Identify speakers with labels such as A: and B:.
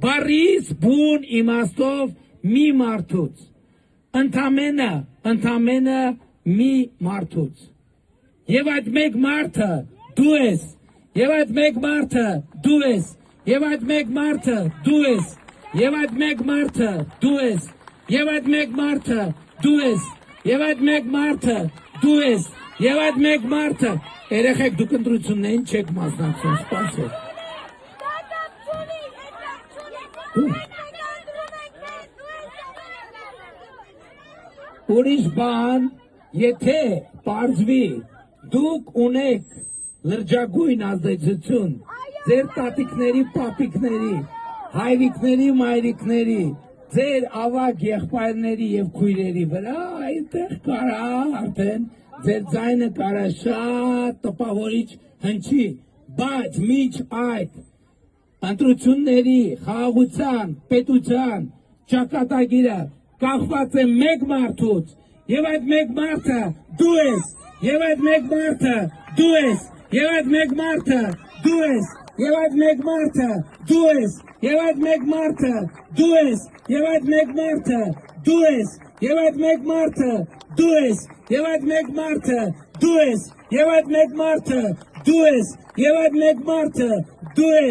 A: Բարիս բուն իմաստով մի մարդուց, ընդամենը մի մարդուց, և այդ մեկ մարդը դու ես, և այդ մեկ մարդը դու ես, և այդ մեկ մարդը դու ես, և այդ մեկ մարդը դու ես, և այդ մեկ մարդը դու ես, և այդ մեկ մարդը դու ես, և այդ մեկ մարդը, երեխեք դուք ընտրություններին չեք մասնակցում, սպասեք։ Ուրիշ բան, եթե պարզվի դուք ունեք լրջագույն ազդեցություն ձեր տատիկների, պապիկների, հայրիկների, մայրիկների, ձեր ավագ եղբայրների և քույրերի վրա, այդտեղ կարա արդեն ձեր ձայնը կարա շատ տպավորիչ հնչի, բայց միջ այդ ընտրությունների խաղաղության, պետության ճակատագիրը կախված է մեկ մարդուց, և այդ մեկ մարդը դու ես, և այդ մեկ մարդը դու ես, և այդ մեկ մարդը դու ես, և այդ մեկ մարդը դու ես, և այդ մեկ մարդը դու ես, և այդ մեկ մարդը դու ես, և այդ մեկ մարդը դու ես, և այդ մեկ մարդը դու ես, և այդ մեկ մարդը դու ես, և այդ մեկ մարդը դու ես։